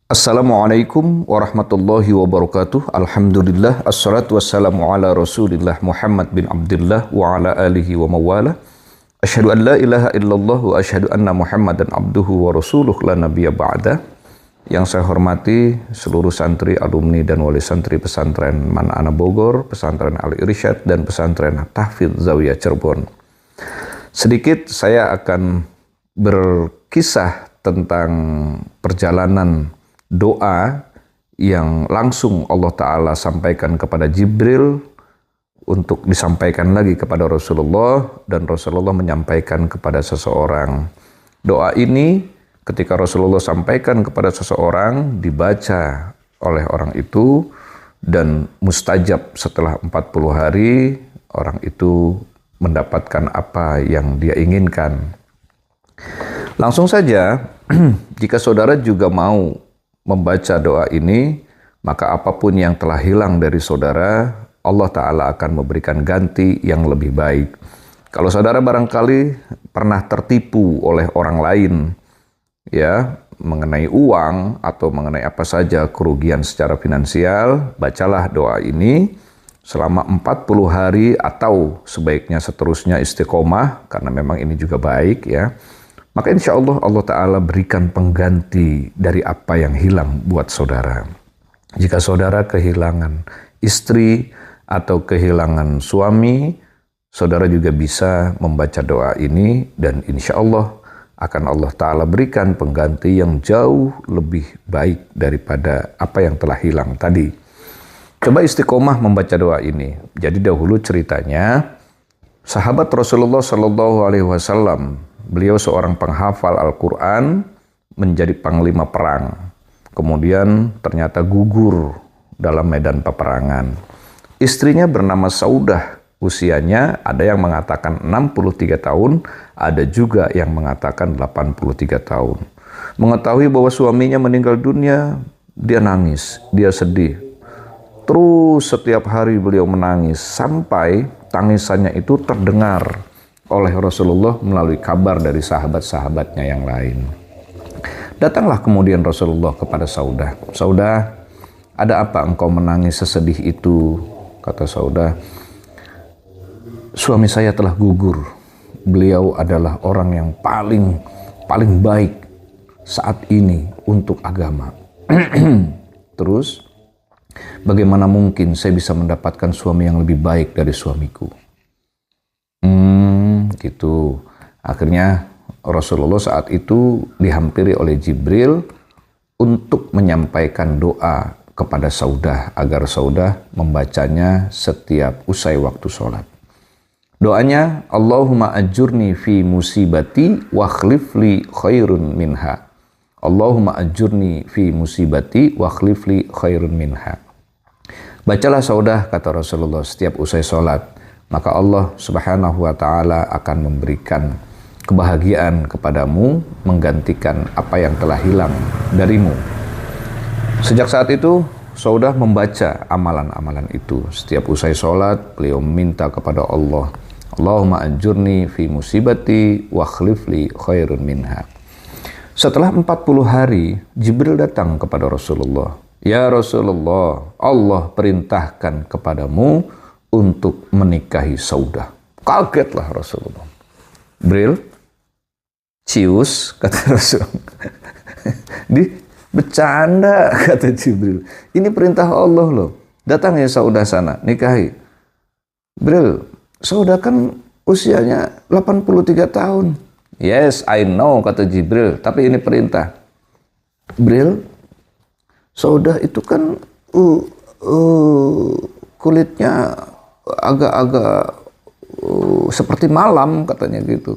Assalamualaikum warahmatullahi wabarakatuh. Alhamdulillah, assalatu wassalamu ala rasulillah Muhammad bin Abdullah wa ala alihi wa mawala. Asyhadu an la ilaha illallah wa asyhadu anna Muhammadan abduhu wa rasuluh la nabiyya ba'da. Yang saya hormati seluruh santri, alumni dan wali santri pesantren Man'ana Bogor, pesantren Al-Irsyad dan pesantren Tahfidz Zawiyah Cirebon. Sedikit saya akan berkisah tentang perjalanan doa yang langsung Allah Ta'ala sampaikan kepada Jibril untuk disampaikan lagi kepada Rasulullah, dan Rasulullah menyampaikan kepada seseorang. Doa ini ketika Rasulullah sampaikan kepada seseorang, dibaca oleh orang itu dan mustajab setelah 40 hari orang itu mendapatkan apa yang dia inginkan. Langsung saja, jika saudara juga mau membaca doa ini, maka apapun yang telah hilang dari saudara, Allah Ta'ala akan memberikan ganti yang lebih baik. Kalau saudara barangkali pernah tertipu oleh orang lain, ya, mengenai uang atau mengenai apa saja kerugian secara finansial, bacalah doa ini selama 40 hari atau sebaiknya seterusnya istiqomah, karena memang ini juga baik, ya. Maka insya Allah, Allah Ta'ala berikan pengganti dari apa yang hilang buat saudara. Jika saudara kehilangan istri atau kehilangan suami, saudara juga bisa membaca doa ini dan insya Allah akan Allah Ta'ala berikan pengganti yang jauh lebih baik daripada apa yang telah hilang tadi. Coba istiqomah membaca doa ini. Jadi dahulu ceritanya, sahabat Rasulullah SAW, beliau seorang penghafal Al-Quran, menjadi panglima perang. Kemudian ternyata gugur dalam medan peperangan. Istrinya bernama Saudah. Usianya ada yang mengatakan 63 tahun, ada juga yang mengatakan 83 tahun. Mengetahui bahwa suaminya meninggal dunia, dia nangis, dia sedih. Terus setiap hari beliau menangis, sampai tangisannya itu terdengar oleh Rasulullah melalui kabar dari sahabat-sahabatnya yang lain. Datanglah kemudian Rasulullah kepada Saudah. Saudah, ada apa engkau menangis sesedih itu? Kata Saudah, suami saya telah gugur. Beliau adalah orang yang paling baik saat ini untuk agama. Terus, bagaimana mungkin saya bisa mendapatkan suami yang lebih baik dari suamiku? Gitu. Akhirnya Rasulullah saat itu dihampiri oleh Jibril untuk menyampaikan doa kepada Saudah agar Saudah membacanya setiap usai waktu sholat. Doanya, Allahumma ajurni fi musibati wa khlifli khairun minha. Allahumma ajurni fi musibati wa khlifli khairun minha. Bacalah Saudah, kata Rasulullah, setiap usai sholat. Maka Allah Subhanahu wa Ta'ala akan memberikan kebahagiaan kepadamu, menggantikan apa yang telah hilang darimu. Sejak saat itu, Saudah membaca amalan-amalan itu. Setiap usai sholat, beliau meminta kepada Allah, Allahumma ajurni fi musibati wa khlifli khairun minha. Setelah 40 hari, Jibril datang kepada Rasulullah. Ya Rasulullah, Allah perintahkan kepadamu untuk menikahi Saudah. Kagetlah Rasulullah. Bril, cius, kata Rasul. Bercanda, kata Jibril. Ini perintah Allah loh. Datang ya Saudah sana, nikahi. Bril, Saudah kan usianya 83 tahun. Yes, I know, kata Jibril. Tapi ini perintah. Bril, Saudah itu kan kulitnya agak-agak seperti malam, katanya gitu.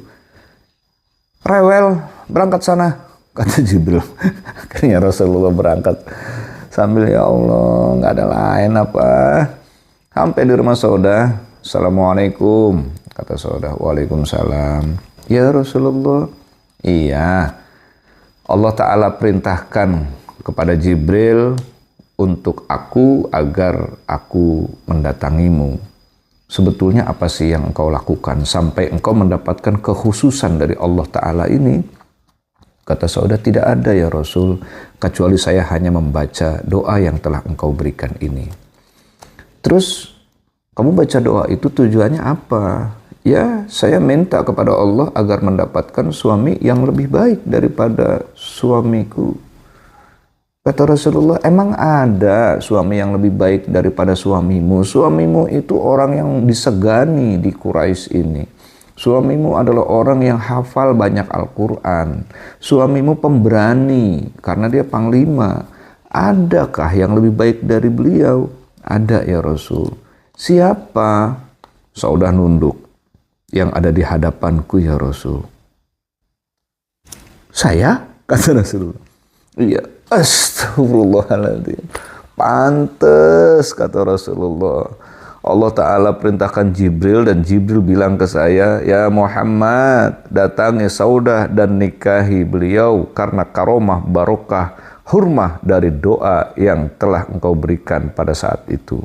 Rewel, berangkat sana, kata Jibril. Akhirnya Rasulullah berangkat sambil, ya Allah, nggak ada lain apa. Sampai di rumah Saudah, Assalamualaikum, kata Saudah. Waalaikumsalam. Ya Rasulullah, iya, Allah Ta'ala perintahkan kepada Jibril untuk aku agar aku mendatangimu. Sebetulnya apa sih yang engkau lakukan sampai engkau mendapatkan kekhususan dari Allah Ta'ala ini? Kata Saudah, tidak ada ya Rasul, kecuali saya hanya membaca doa yang telah engkau berikan ini. Terus, kamu baca doa itu tujuannya apa? Ya, saya minta kepada Allah agar mendapatkan suami yang lebih baik daripada suamiku. Kata Rasulullah, emang ada suami yang lebih baik daripada suamimu? Suamimu itu orang yang disegani di Quraisy ini. Suamimu adalah orang yang hafal banyak Al-Quran. Suamimu pemberani karena dia panglima. Adakah yang lebih baik dari beliau? Ada ya Rasul. Siapa? Saudah nunduk. Yang ada di hadapanku ya Rasul. Saya? Kata Rasulullah. Iya. Astagfirullahaladzim. Pantes, kata Rasulullah. Allah Ta'ala perintahkan Jibril dan Jibril bilang ke saya, ya Muhammad, datangi Saudah dan nikahi beliau karena karomah, barokah, hurmah dari doa yang telah engkau berikan pada saat itu.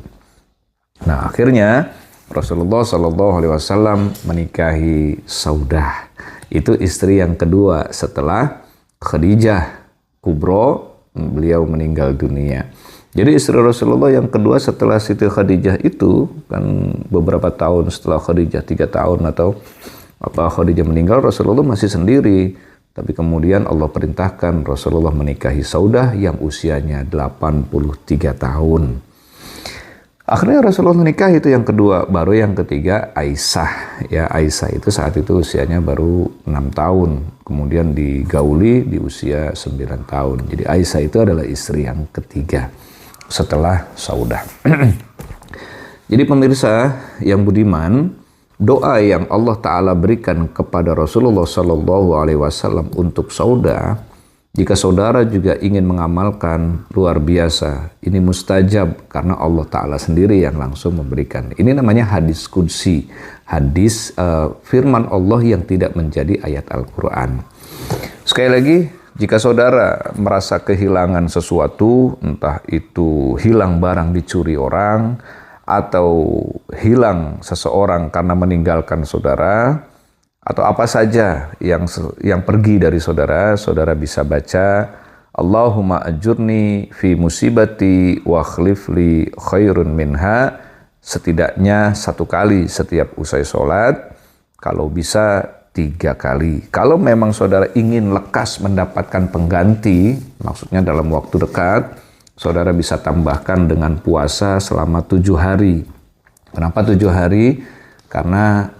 Nah, akhirnya Rasulullah SAW menikahi Saudah. Itu istri yang kedua setelah Khadijah Kubro, beliau meninggal dunia. Jadi istri Rasulullah yang kedua setelah Siti Khadijah itu, kan beberapa tahun setelah Khadijah, 3 tahun atau apa Khadijah meninggal, Rasulullah masih sendiri. Tapi kemudian Allah perintahkan Rasulullah menikahi Saudah yang usianya 83 tahun. Akhirnya Rasulullah menikah itu yang kedua, baru yang ketiga Aisyah. Ya, Aisyah itu saat itu usianya baru 6 tahun. Kemudian digauli di usia 9 tahun. Jadi Aisyah itu adalah istri yang ketiga setelah Saudah. Jadi pemirsa yang budiman, doa yang Allah Ta'ala berikan kepada Rasulullah SAW untuk Saudah, jika saudara juga ingin mengamalkan, luar biasa. Ini mustajab karena Allah Ta'ala sendiri yang langsung memberikan. Ini namanya hadis qudsi, hadis firman Allah yang tidak menjadi ayat Al-Quran. Sekali lagi, jika saudara merasa kehilangan sesuatu, entah itu hilang barang dicuri orang, atau hilang seseorang karena meninggalkan saudara, atau apa saja yang pergi dari saudara, saudara bisa baca Allahumma ajurni fi musibati wa khlifli khairun minha, setidaknya 1 kali setiap usai sholat, kalau bisa 3 kali. Kalau memang saudara ingin lekas mendapatkan pengganti, maksudnya dalam waktu dekat, saudara bisa tambahkan dengan puasa selama 7 hari. Kenapa 7 hari? Karena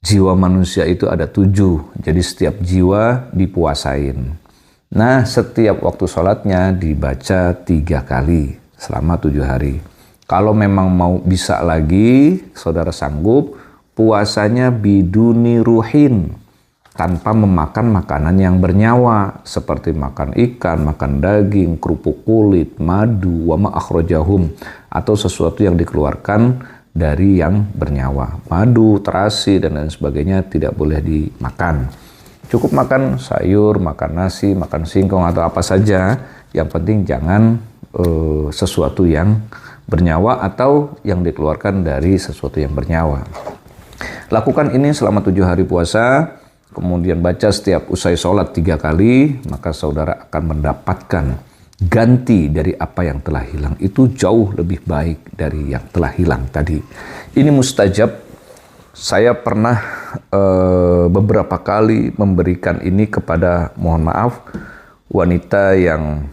jiwa manusia itu ada 7, jadi setiap jiwa dipuasain. Nah, setiap waktu sholatnya dibaca 3 kali selama 7 hari. Kalau memang mau bisa lagi, saudara sanggup, puasanya biduni ruhin, tanpa memakan makanan yang bernyawa, seperti makan ikan, makan daging, kerupuk kulit, madu, wa ma akhrajahum, atau sesuatu yang dikeluarkan dari yang bernyawa. Madu, terasi, dan lain sebagainya tidak boleh dimakan. Cukup makan sayur, makan nasi, makan singkong, atau apa saja. Yang penting jangan sesuatu yang bernyawa atau yang dikeluarkan dari sesuatu yang bernyawa. Lakukan ini selama 7 hari puasa, kemudian baca setiap usai sholat 3 kali, maka saudara akan mendapatkan ganti dari apa yang telah hilang. Itu jauh lebih baik dari yang telah hilang tadi. Ini mustajab. Saya pernah beberapa kali memberikan ini kepada, mohon maaf, wanita yang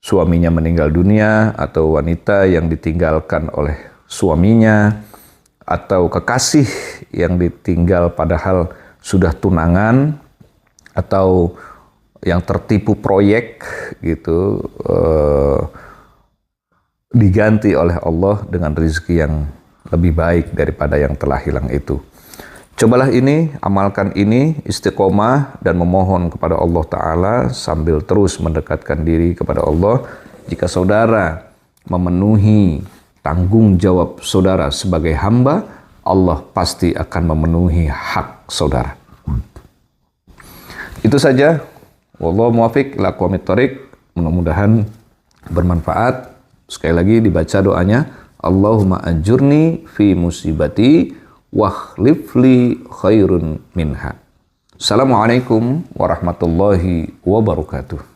suaminya meninggal dunia, atau wanita yang ditinggalkan oleh suaminya, atau kekasih yang ditinggal padahal sudah tunangan, atau yang tertipu proyek gitu, diganti oleh Allah dengan rezeki yang lebih baik daripada yang telah hilang itu. Cobalah ini, amalkan ini, istiqomah dan memohon kepada Allah Ta'ala sambil terus mendekatkan diri kepada Allah. Jika saudara memenuhi tanggung jawab saudara sebagai hamba, Allah pasti akan memenuhi hak saudara. Itu saja. Wallahu muwaffiq ila aqwamit thoriq. Mudah-mudahan bermanfaat. Sekali lagi dibaca doanya, Allahumma ajurni fi musibati wa khlifli khairun minha. Assalamualaikum warahmatullahi wabarakatuh.